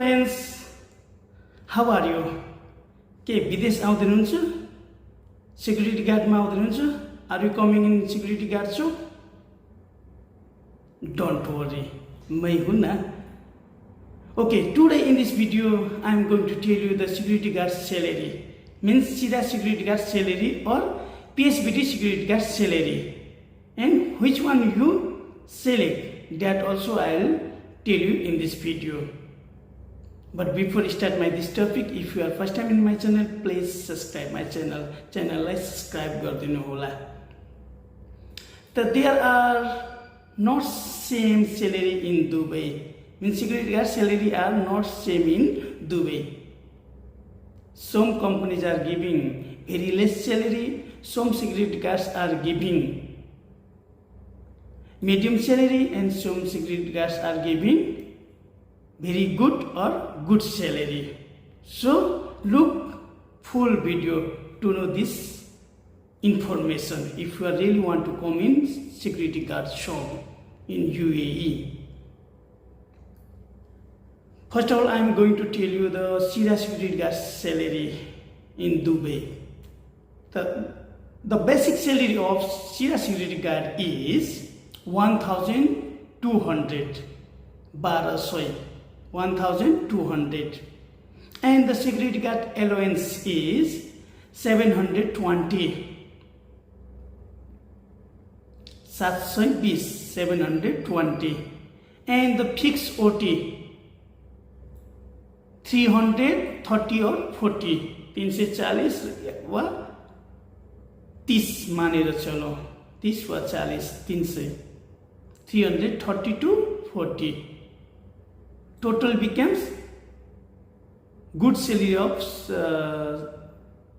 Friends, how are you? के विदेश आउँदै हुनुहुन्छ? सिक्युरिटी गार्डमा आउँदै हुनुहुन्छ? Are you coming in security guard job? Don't worry, मैं हूँ ना. Okay, today in this video I am going to tell you the security guard salary, means सीधा security guard salary or PSBT security guard salary, and which one you select, that also I will tell you in this video. But before I start this topic, if you are first time in my channel, please subscribe my channel. Channel like subscribe गरिदिनु होला. There are not same salary in Dubai. Means security guard salary are not same in Dubai. Some companies are giving very less salary. Some security guards are giving medium salary, and some security guards are giving very good or good salary. So look full video to know this information if you really want to come in security guard job in UAE. First of all, I am going to tell you the Sira security guard salary in Dubai. The basic salary of Sira security guard is 1,200 1,200, and the security guard allowance is 720 720, and the fixed OT 330 or 40 340 वा 30 मानेर चलो 30 वा 40 300 330 to 40. Total becomes good salary of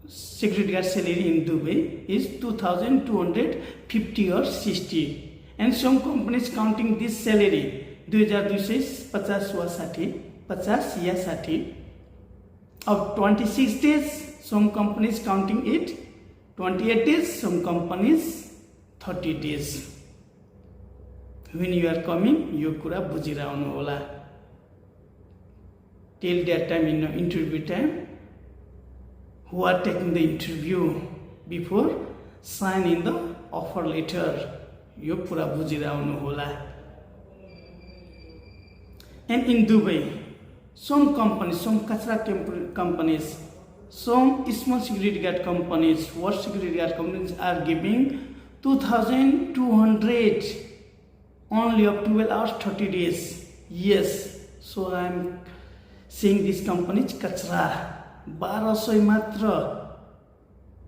security guard salary in Dubai is 2,250 or 60, and some companies counting this salary 2,250 वा 60 50 या 60 of 26 days. Some companies counting it 28 days, some companies 30 days. When you are coming, यो कुरा बुझिरहनु होला. Till that time, in the interview time, who are taking the interview before signing the offer letter, यो कुरा बुझिरहनु होला. And in Dubai, some companies, some kachra companies, some small security guard companies, worst security guard companies are giving 2,200 only of 12 hours 30 days. Yes, so I am saying this company is kachra. 1200 matra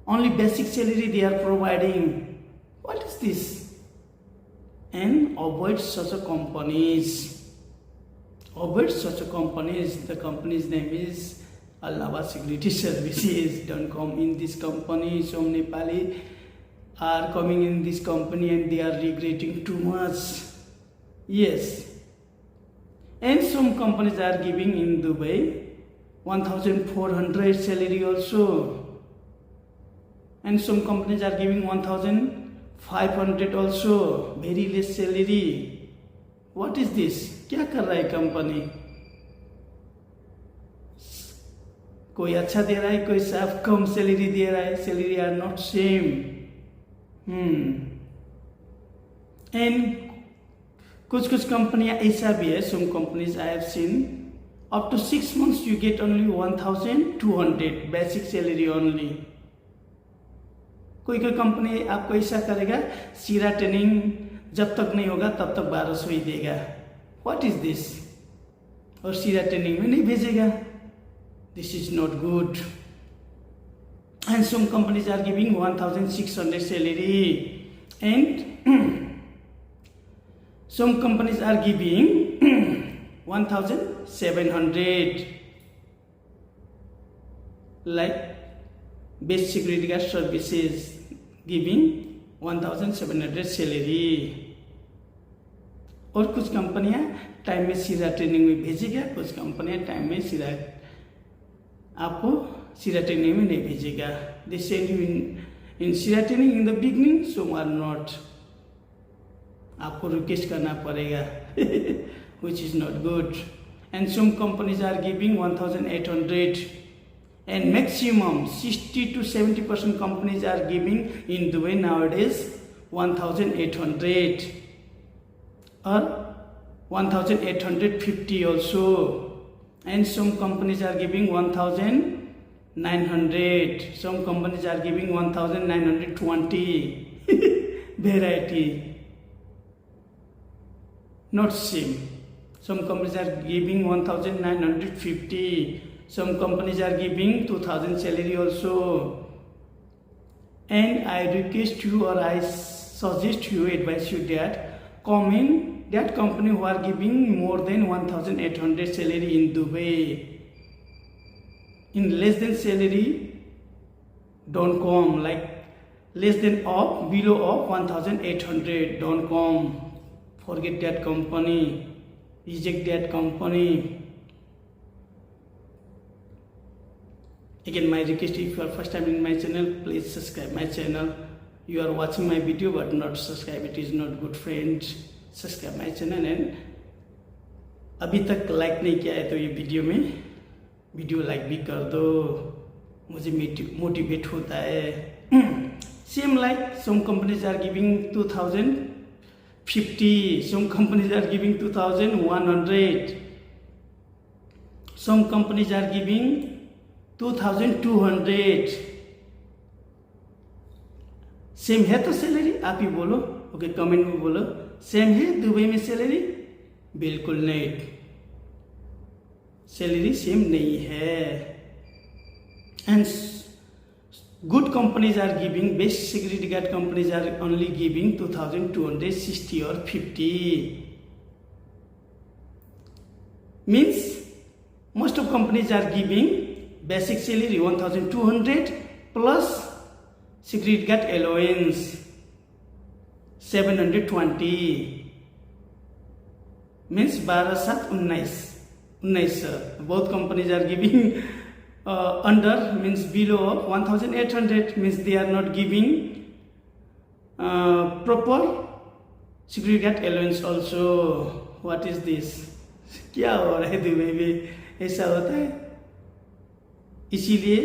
only basic salary they are providing. What is this? And avoid such a companies. Avoid such a companies. The company's name is Al-Naba Security Services. Don't come in this company. Some Nepali are coming in this company and they are regretting too much. Yes. And some companies are giving in Dubai 1,400 salary also. And some companies are giving 1,500 also. Very less salary. What is this? क्या कर रहा है company? कोई अच्छा दे रहा है, कोई साफ कम सैलरी दे रहा है. Salary are not same. And कुछ कंपनियां ऐसा भी है. Some companies I have seen up to 6 months you get only 1,200 basic salary only. कोई कंपनी आपको ऐसा करेगा, सीरा ट्रेनिंग जब तक नहीं होगा तब तक 1200 ही देगा. What is this? और सीरा ट्रेनिंग में नहीं भेजेगा. This is not good. And some companies are giving 1,600 salary, and some companies are giving 1,700, like best security guard services giving 1,700 salary. और कुछ कंपनियां टाइम में सीरा ट्रेनिंग में भेजेगा, कुछ कंपनियां टाइम में सीरा आपको सीरा ट्रेनिंग में नहीं भेजेगा. They send you in Sira training in the beginning, some are not. आपको रिक्वेस्ट करना पड़ेगा which is not good. and some companies are giving 1,800, and maximum 60 to 70% companies are giving in Dubai nowadays 1,800 or 1,850 also, and some companies are giving 1,900, some companies are giving 1,920. Variety, not same. Some companies are giving 1,950, some companies are giving 2,000 salary also. And I request you, or I suggest you, advise you that come in that company who are giving more than 1,800 salary in Dubai. In less than salary, don't come. Like less than of, below of 1,800, don't come. Forget that company. Reject that company. Again, my request, if you are first time in my channel, please subscribe my channel. You are watching my video but not subscribe, it is not good, friends. Subscribe my channel, and अभी तक like नहीं किया है तो ये video like भी कर दो, मुझे मोटिवेट होता है. Same like some companies are giving 2,050, some companies are giving 2,100, some companies are giving 2,200. Same है तो सैलरी? आप ही बोलो, ओके कमेंट में बोलो, सेम है दुबई में सैलरी? बिल्कुल नहीं, सैलरी सेम नहीं है. And good companies are giving, best security guard companies are only giving 2,260 or 50. Means most of companies are giving basic salary 1,200 plus security guard allowance 720. Means 12,719. Both companies are giving under, means below of 1,800, means they are not giving proper security guard allowance also. What is this? क्या हो रहा है Dubai में? ऐसा होता है. इसीलिए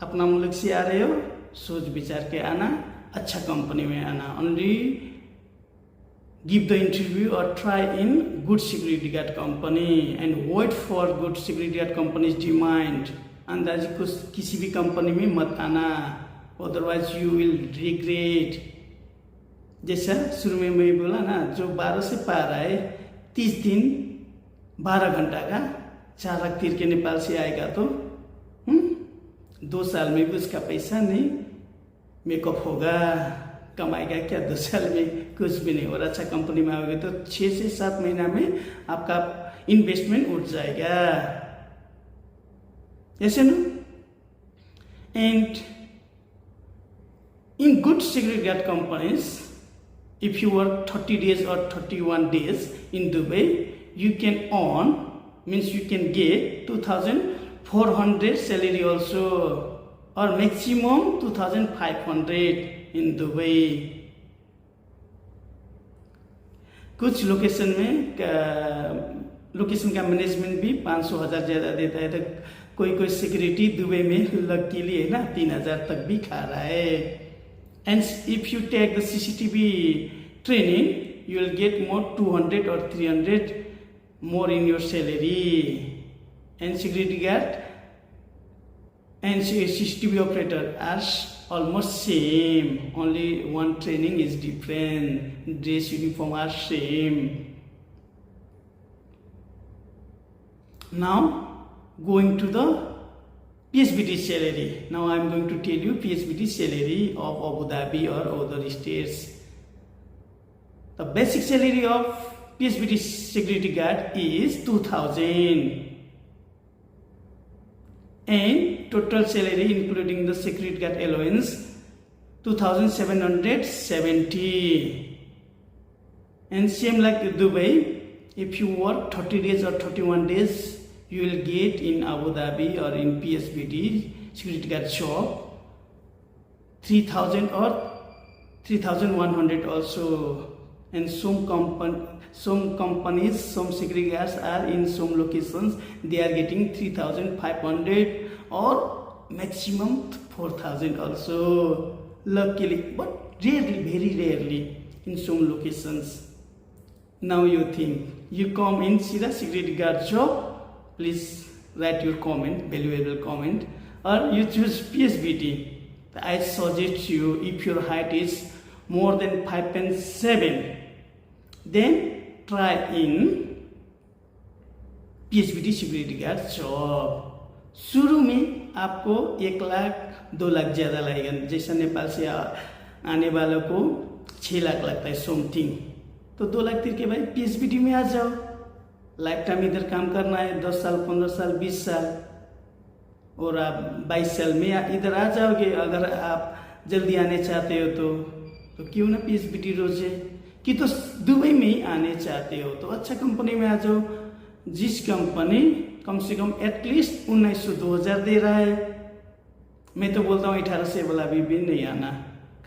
अपना मुल्क से आ रहे हो, सोच विचार के आना, अच्छा कंपनी में आना. Only give the interview or try in good security guard company and wait for good security guard company's demand. अंदाजी किसी भी कंपनी में मत आना, otherwise you will regret. जैसा शुरू में मैं बोला ना, जो 12 से पार आए 30 दिन 12 घंटा का 4 लाख तीर के नेपाल से आएगा तो 2 साल में भी उसका पैसा नहीं मेकअप होगा, कमाएगा क्या 2 साल में? कुछ भी नहीं. और अच्छा कंपनी में आओगे तो 6 से 7 महीना में आपका इन्वेस्टमेंट उठ जाएगा, ऐसे ना. And in good security guard companies, if you work 30 days or 31 days in Dubai, you can earn, means you can get 2,400 salary also, or maximum 2,500 in Dubai. कुछ लोकेशन में लोकेशन का मैनेजमेंट भी 500,000 ज़्यादा देता है. तो कोई सिक्योरिटी दुबई में लग के लिए ना 3,000 तक भी खा रहा है. And if you take the CCTV training, you will get more 200 or 300 more in your salary. And security guard and CCTV operator are almost same, only one training is different, dress uniform are same. Now going to the PSBT salary. Now I am going to tell you PSBT salary of Abu Dhabi or other states. The basic salary of PSBT security guard is 2,000. And total salary including the security guard allowance 2,770. And same like Dubai, if you work 30 days or 31 days, you will get in Abu Dhabi or in PSBT security guard shop 3,000 or 3,100 also. and some companies, some security guards are in some locations, they are getting 3,500 or maximum 4,000 also, luckily, but rarely, very rarely in some locations. Now you think, you come in Sira security guard job, please write your comment, valuable comment, or you choose PSBT. I suggest you, if your height is more than 5'7", then try in PSBT security guard job. शुरू में आपको 1 लाख 2 लाख ज़्यादा लगेगा, जैसा नेपाल से आने वालों को 6 लाख लगता है समथिंग, तो 2 लाख के भाई PSBT में आ जाओ। लाइफ टाइम इधर काम करना है, 10 साल 15 साल 20 साल, और आप 22 साल में इधर आ जाओगे। अगर आप जल्दी आने चाहते हो तो क्यों ना PSBT रोजे, कि तो दुबई में ही आने चाहते हो तो अच्छा कंपनी में आ जाओ, जिस कंपनी कम से कम एटलीस्ट 1900-2000 दे रहा है। मैं तो बोलता हूँ 1800 वाला भी नहीं आना,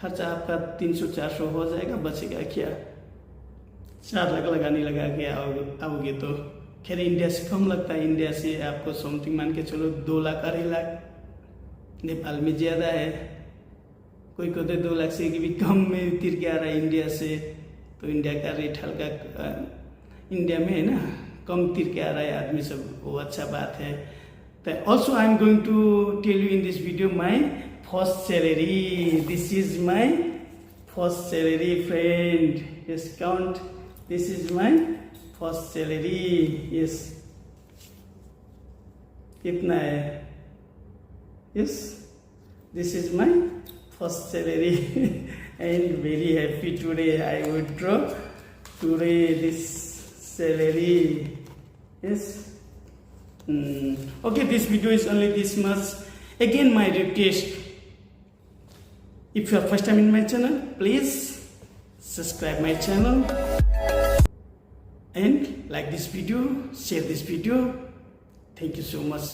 खर्चा आपका 300-400 हो जाएगा, बचेगा क्या, 4 लाख लगाने लगा के आओगे तो। खैर इंडिया से कम लगता है, इंडिया से आपको समथिंग मान के चलो 2 लाख 2.5 लाख, नेपाल में ज़्यादा है, कोई को तो 2 लाख से भी कम में उतर के आ रहा है इंडिया से, तो इंडिया का रेट हल्का इंडिया में है ना, कम तिर के आ रहा है आदमी सब, वो अच्छा बात है। तो also I am going to tell you in this video my first salary, this is my first salary friend, yes count, this is my first salary, yes कितना है, yes this is my first salary and very happy today I withdraw today this salary, yes. Okay, this video is only this much. Again my request, if you are first time in my channel, please subscribe my channel and like this video, share this video. Thank you so much.